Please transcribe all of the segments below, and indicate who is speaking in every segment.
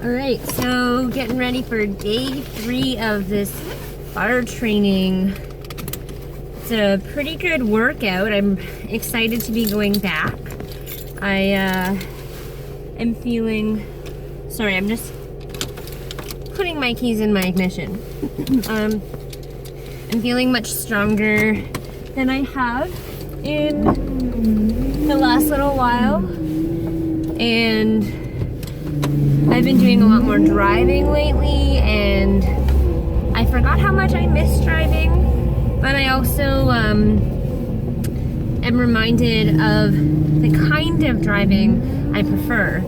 Speaker 1: Alright, so getting ready for day 3 of this bar training. It's a pretty good workout. I'm excited to be going back. I am feeling... Sorry, I'm just putting my keys in my ignition. I'm feeling much stronger than I have in the last little while. And I've been doing a lot more driving lately, and I forgot how much I miss driving, but I also am reminded of the kind of driving I prefer.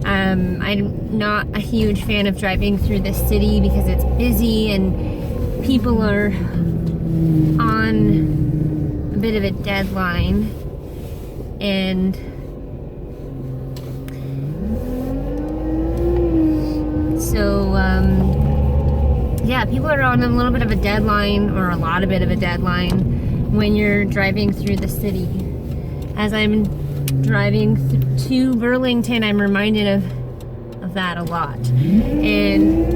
Speaker 1: I'm not a huge fan of driving through the city because it's busy and people are on a bit of a deadline, and so, yeah, people are on a little bit of a deadline, or a lot of bit of a deadline, when you're driving through the city. As I'm driving to Burlington, I'm reminded of that a lot. And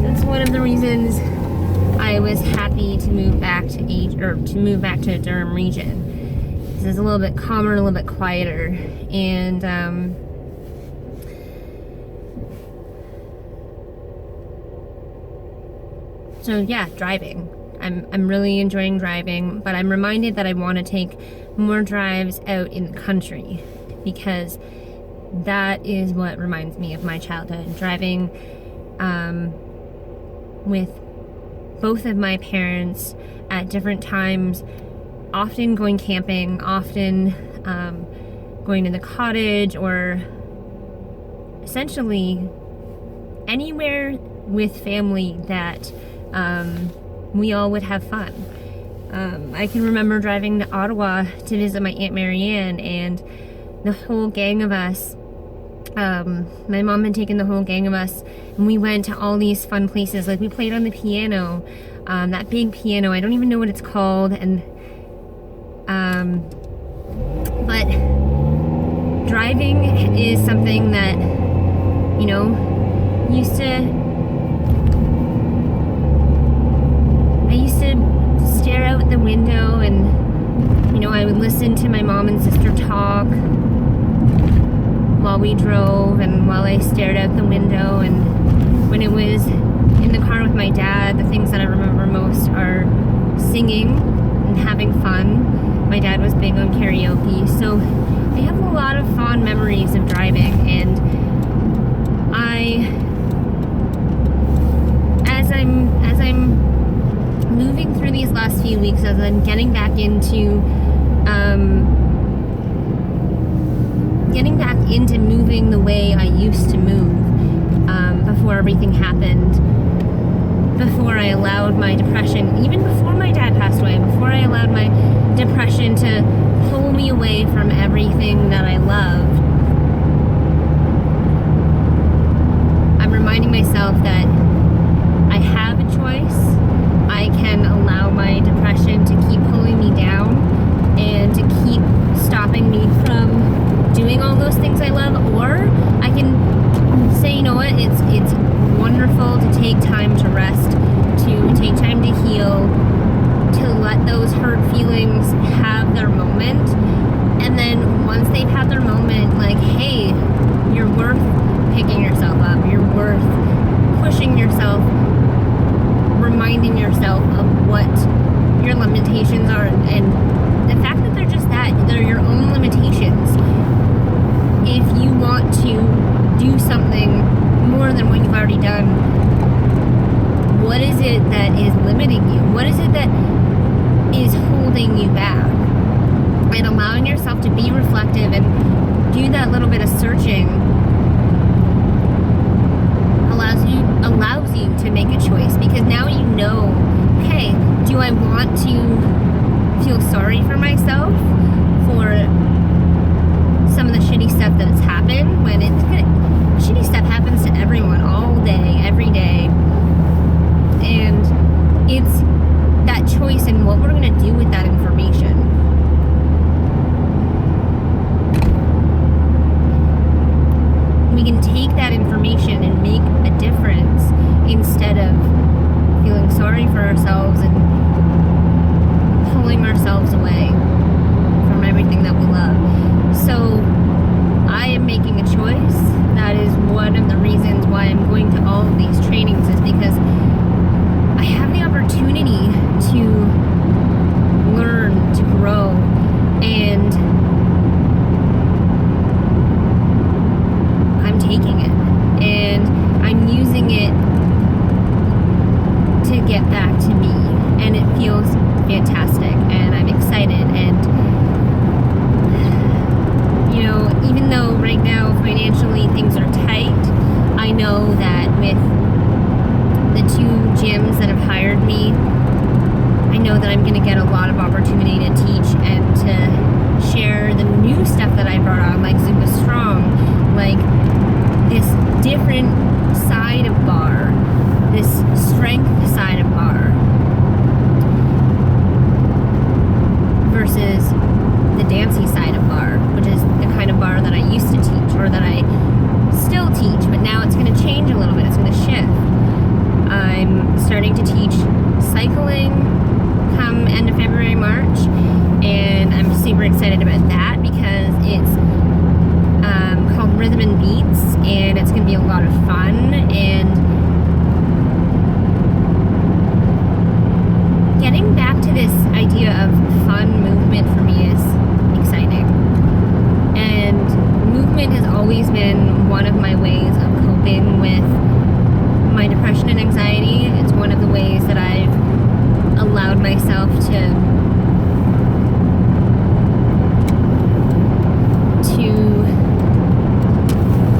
Speaker 1: that's one of the reasons I was happy to move back to Durham region. This is a little bit calmer, a little bit quieter, and so yeah, driving. I'm really enjoying driving, but I'm reminded that I want to take more drives out in the country, because that is what reminds me of my childhood. Driving with both of my parents at different times, often going camping, often going to the cottage, or essentially anywhere with family that we all would have fun. I can remember driving to Ottawa to visit my Aunt Marianne, and the whole gang of us, my mom had taken the whole gang of us, and we went to all these fun places. Like, we played on the piano, that big piano, I don't even know what it's called, and but driving is something that, you know, I used to stare out the window, and, you know, I would listen to my mom and sister talk while we drove, and while I stared out the window. And when it was in the car with my dad, the things that I remember most are singing and having fun. My dad was big on karaoke, so I have a lot of fond memories of driving. And as I'm moving through these last few weeks, as I'm getting back into moving the way I used to move before everything happened, before I allowed my depression, even before my dad passed away, before I allowed my depression to pull me away from everything that I loved, I'm reminding myself that I have a choice. I can allow my depression to keep pulling me down and to keep stopping me from doing all those things I love, or I can say, you know what, it's wonderful to take time to rest, to take time to heal, to let those hurt feelings have their moment. And then once they've had their moment, like, hey, you're worth picking yourself up, you're worth pushing yourself, reminding yourself of what your limitations are, and the fact that they're just that, they're your own limitations. If you want to do something more than what you've already done, what is it that is limiting you? What is it that is holding you back? And allowing yourself to be reflective and do that little bit of searching allows you to make a choice, because now you know, okay, do I want to feel sorry for myself for some of the shitty stuff that's happened? When shitty stuff happens to everyone all day, every day, and it's that choice and what we're going to do with that information. We can take that information and for ourselves and pulling ourselves away from everything that we love. So I am making a choice. That is one of the reasons why I'm going to all of these trainings, is because I have the opportunity to learn, to grow, and I'm taking it and I'm using it to get back to me, and it feels fantastic, and I'm excited. And you know, even though right now financially things are tight, I know that with the 2 gyms that have hired me, I know that I'm going to get a lot of opportunity to teach and to share the new stuff that I brought on, like Zumba Strong, like this different side of bar, this strength side of bar, versus the dancey side of bar, which is the kind of bar that I used to teach, or that I still teach, but now it's going to change a little bit. It's going to shift. I'm starting to teach cycling come end of February, March, and I'm super excited about that because it's called Rhythm and Beats, and it's going to be a lot of fun. And getting back to this idea of fun movement for me is exciting. And movement has always been one of my ways of coping with my depression and anxiety. It's one of the ways that I've allowed myself to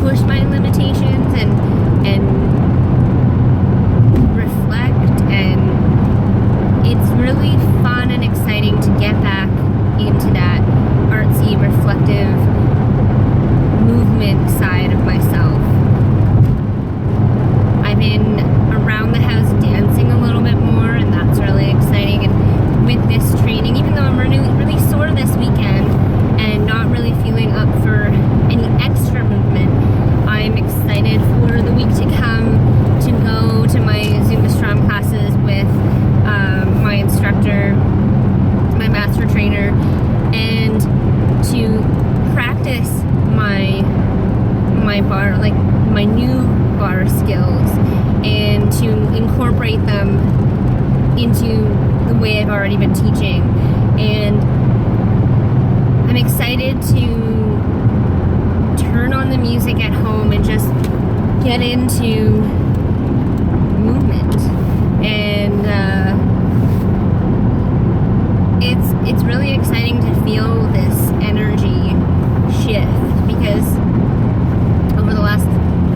Speaker 1: push my limitations and reflect, and it's really fun and exciting to get back into that artsy, reflective movement side of myself. I've been around the house dancing a little bit more, and that's really exciting. And with this training, even though I'm really sore this weekend and not really feeling up for any extra movement, I'm excited for the week to come to go to my Zumba Strong classes with my instructor, my master trainer, and to practice my bar, like my new bar skills, and to incorporate them into the way I've already been teaching. And I'm excited to turn on the music at home and just get into movement. And it's really exciting to feel this energy shift, because over the last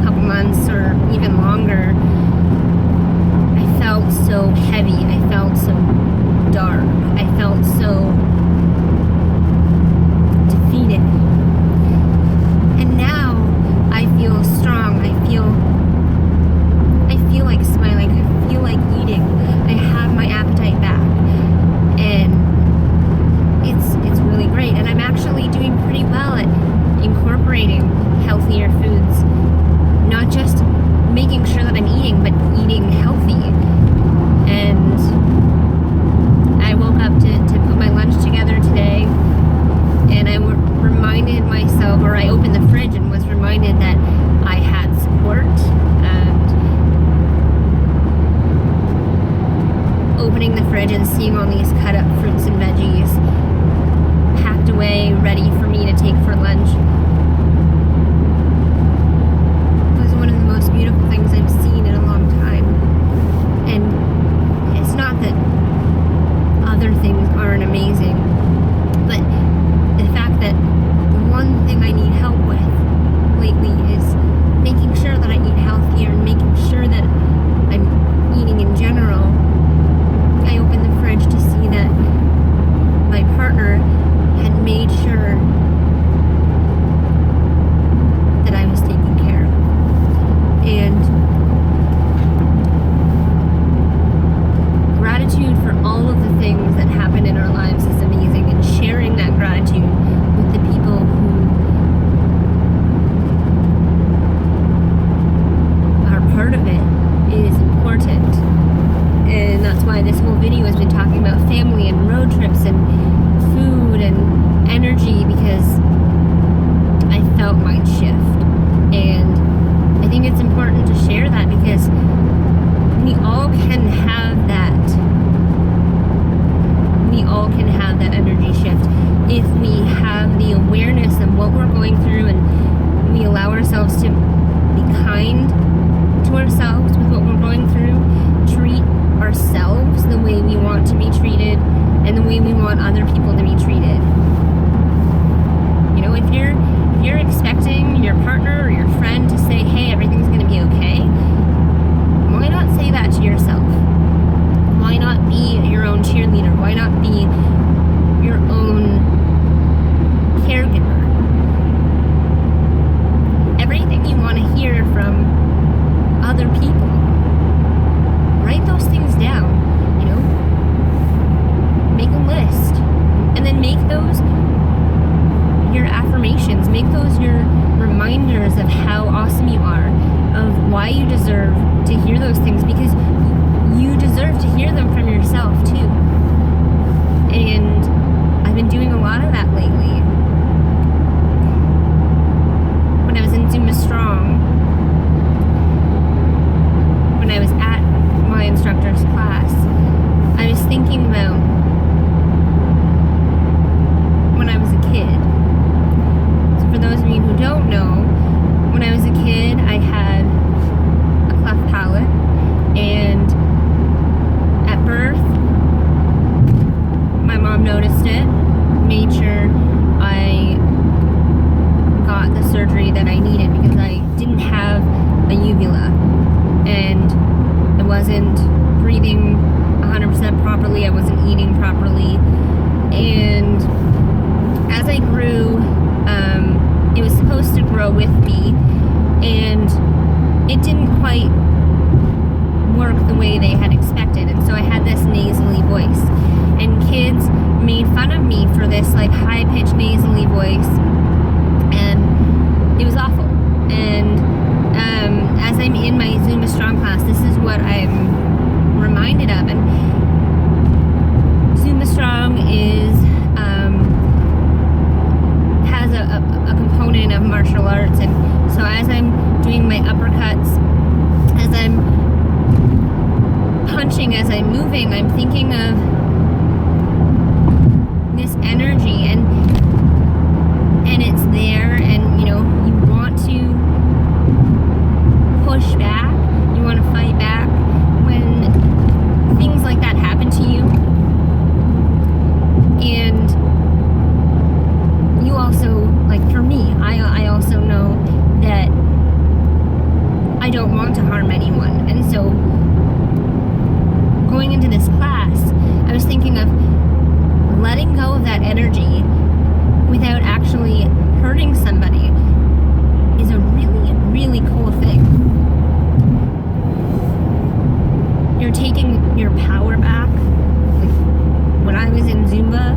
Speaker 1: couple months or even longer, I felt so heavy, I felt so dark, I felt so defeated. And now I feel strong, I feel like smiling, I feel like eating, I have my appetite back, and it's really great. And I'm actually doing pretty well at incorporating healthier foods, not just making sure that I'm eating, but eating healthy. And I woke up to put my lunch together today, and I reminded myself, or I opened the fridge and was reminded that I had support. And opening the fridge and seeing all these cut up fruits and veggies packed away, ready for me to take for lunch, was one of the most beautiful things I've seen in a long time. And it's not that other things aren't amazing, but the fact that the one thing I need help with lately is making sure that I eat healthier and making sure that I'm eating in general. I opened the fridge to see that video has been talking about family and road trips and food and energy, because I felt mine shift. And I think it's important to share that, because we all can have that. We all can have that energy shift if we have the awareness of what we're going through, and we allow ourselves to be kind to ourselves with what we're going through, treat ourselves the way we want to be treated and the way we want other people to be treated. You know, if you're expecting your partner or your friend to say, hey, everything's going to be okay, why not say that to yourself? Why not be your own cheerleader? Why not be your own caregiver? Everything you want to hear from other people, write those things down, you know? Make a list. And then make those your affirmations. Make those your reminders of how awesome you are, of why you deserve to hear those things, because you deserve to hear them from yourself too. And I've been doing a lot of that lately. When I was in Zumba Strong, when I was at my instructor's class, I was thinking about when I was a kid. So for those of you who don't know, when I was a kid, I had a cleft palate, and at birth, my mom noticed it, made sure I got the surgery that I needed, because I didn't have a uvula, and I wasn't breathing 100% properly, I wasn't eating properly, and as I grew, it was supposed to grow with me, and it didn't quite work the way they had expected, and so I had this nasally voice, and kids made fun of me for this like high-pitched nasally voice, and it was awful. And as I'm in my Zumba Strong class, this is what I'm reminded of. And Zumba Strong has a component of martial arts, and so as I'm doing my uppercuts, as I'm punching, as I'm moving, I'm thinking of this energy, and it's there, and you know, you want to push back, you want to fight back when things like that happen to you. And you also, like for me, I also know that I don't want to harm anyone, and so going into this class, I was thinking of letting go of that energy without actually hurting somebody is a really, really cool thing. You're taking your power back. Like when I was in Zumba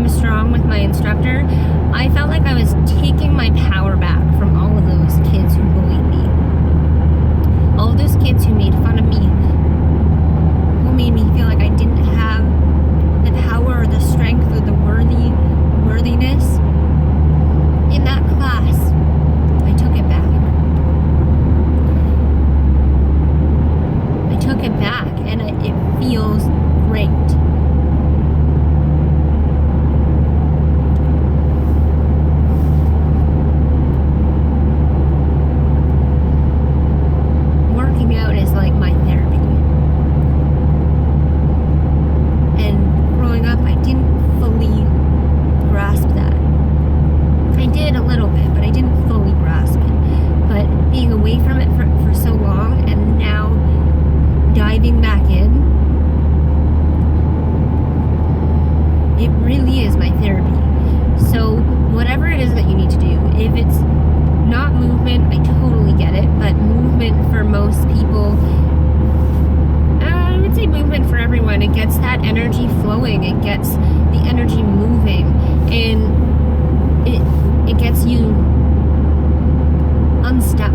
Speaker 1: Strong with my instructor, I felt like I was taking my power back from all of those kids who bullied me. All of those kids who made fun of me, who made me feel like I didn't have the power or the strength or the worthiness. In that class, I took it back. I took it back, and it feels great. Working out is like my therapy. And growing up, I didn't fully grasp that. I did a little bit, but I didn't fully grasp it. But being away from it for so long, and now diving back in, it really is my therapy. So whatever it is that you need to do, if it's not movement, I totally get it, but movement for most people, I would say movement for everyone, it gets that energy flowing, it gets the energy moving, and it gets you unstuck.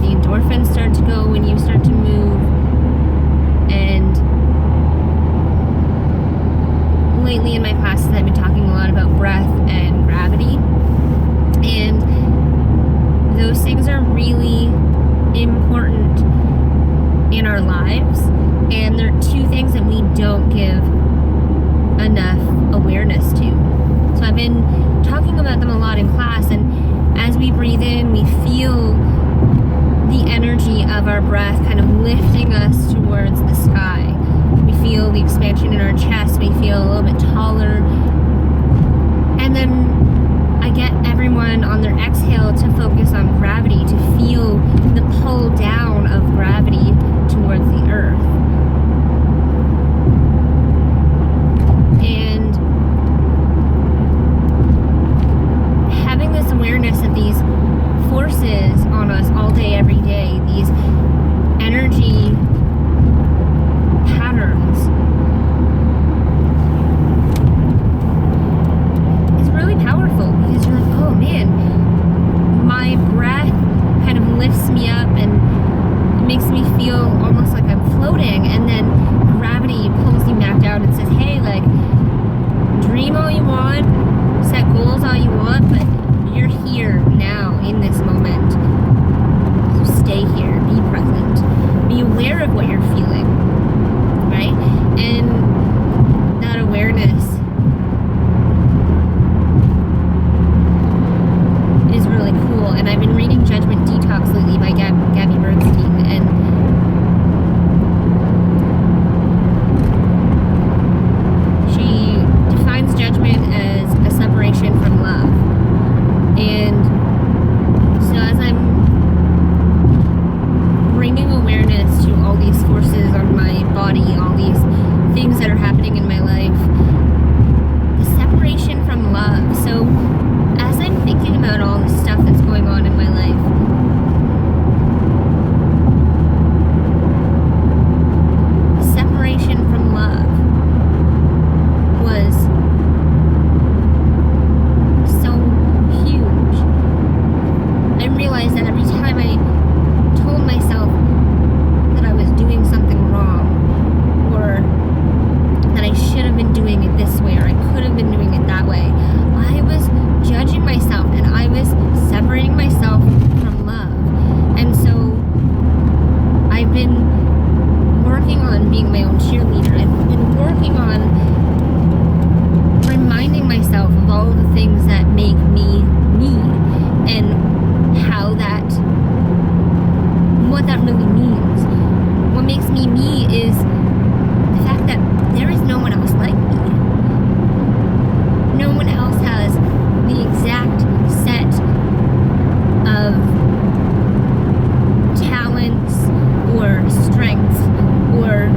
Speaker 1: The endorphins our lives, and they're two things that we don't give enough awareness to. So I've been talking about them a lot in class, and as we breathe in, we feel the energy of our breath kind of lifting us towards the sky. We feel the expansion in our chest, we feel a little bit taller, and then I get everyone on their exhale to focus on gravity, to feel the pull down of gravity towards the earth. And having this awareness of these forces on us all day, every day, these energy patterns, is really powerful, because you're like, oh man, my breath kind of lifts me up and it makes me feel almost like I'm floating, and then gravity pulls me back down and says, hey, like, dream all you want, set goals all you want, but you're here now in this moment. So stay here, be present, be aware of what you're feeling, right? And that awareness is really cool. And I've been reading Judgment Detox lately by Gabby Bernstein, and she defines judgment as a separation from love. And so as I'm bringing awareness to all these forces on my body, all these things that are happening in my life, the separation from love. So as I'm thinking about all the stuff that's going on in my life, separation from love was so huge. I realized that every time I told myself that I was doing something wrong, or that I should have been doing it this way, or I could have been doing it that way, I was judging myself, and I was separating myself from love. And so I've been working on being my own cheerleader. I've been working on reminding myself of all of the things that make me me, and how that, what that really means. What makes me me is the fact that there is no one else like me. No one else has the exact set of talents or strengths or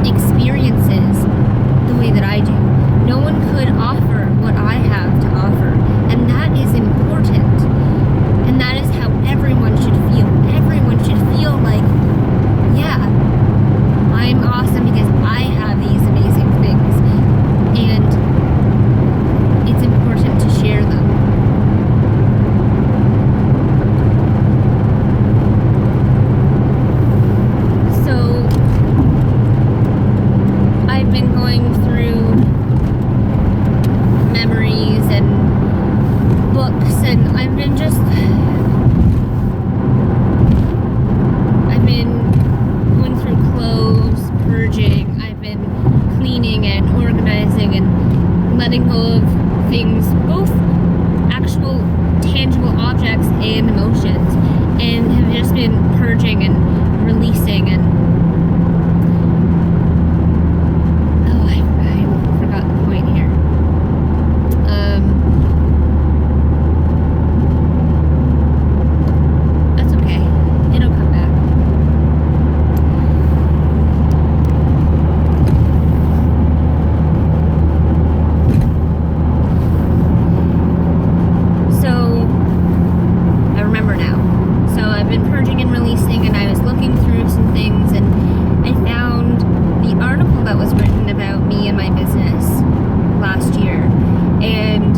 Speaker 1: experiences the way that I do. No one could offer what I have to offer, and that is important. And that is how everyone should feel. Everyone should feel like, yeah, I'm awesome because I have these amazing things, and it's important to share them. So I've been going through memories and books, and I've been going through clothes, purging. I've been cleaning and organizing and letting go of things, both actual tangible objects and emotions, and have just been purging and releasing. And I forgot the point here. That's okay, it'll come back. So I remember now. So I've been purging and releasing, and I was looking through some things, and I found the article that was written about me and my business last year. And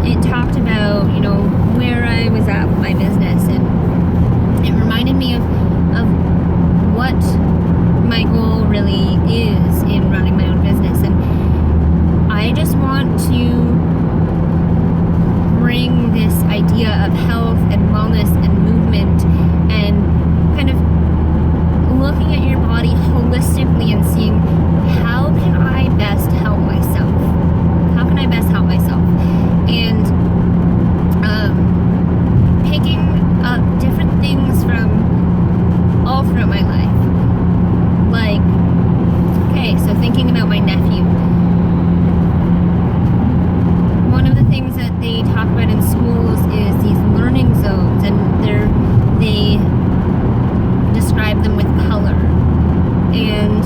Speaker 1: it talked about, you know, where I was at with my business, and it reminded me of what my goal really is in running my own business. And I just want to bring this idea of health and wellness and movement and looking at your body holistically and seeing, how can I best help myself? How can I best help myself? And picking up different things from all throughout my life. Like, okay, so thinking about my nephew. One of the things that they talk about in schools is these learning zones, and they describe them with color. And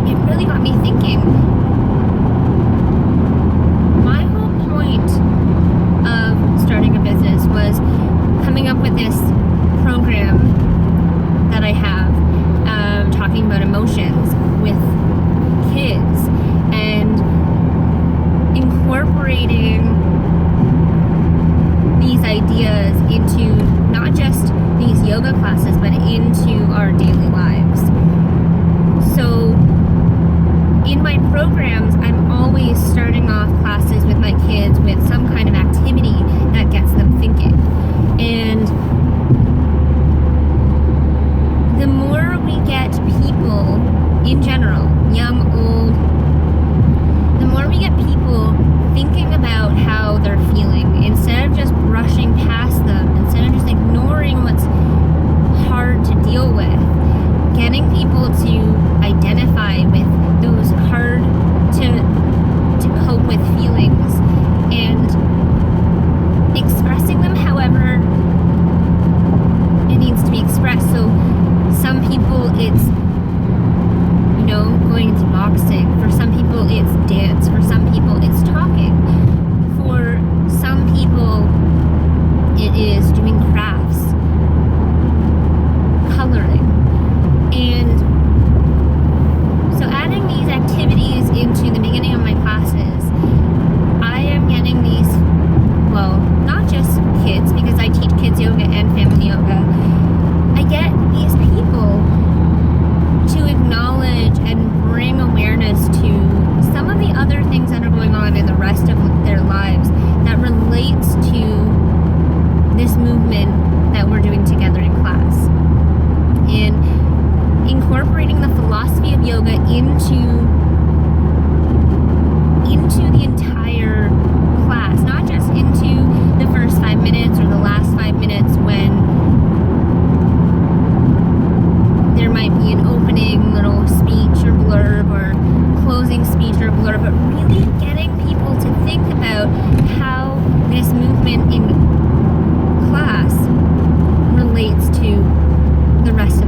Speaker 1: it really got me thinking. My whole point of starting a business was coming up with this program that I have, talking about emotions with kids and incorporating these ideas into not just these yoga classes, but into our daily lives. So in my programs, I'm always starting off classes with my kids with some kind of activity that gets them thinking. And the more we get people in general, young, old, the more we get people thinking about how they're feeling instead of just brushing past them, instead of just ignoring what's hard to deal with, getting people to identify with those hard to cope with feelings and expressing them however it needs to be expressed. So some people it's, going to boxing. For some people it's dance. For some people it's talking. For some people it is doing crafts, coloring. And so adding these activities into the beginning of my classes, I am getting these, well, not just kids, because I teach kids yoga and family yoga. I get these people to acknowledge and bring awareness to some of the other things that are going on in the rest of their lives that relates to this movement that we're doing together in class. And incorporating the philosophy of yoga into the entire class, not just into the first 5 minutes or the last 5 minutes when there might be an opening little speech or blurb or closing speech or blurb, but really getting people to think about how this movement in class relates to the rest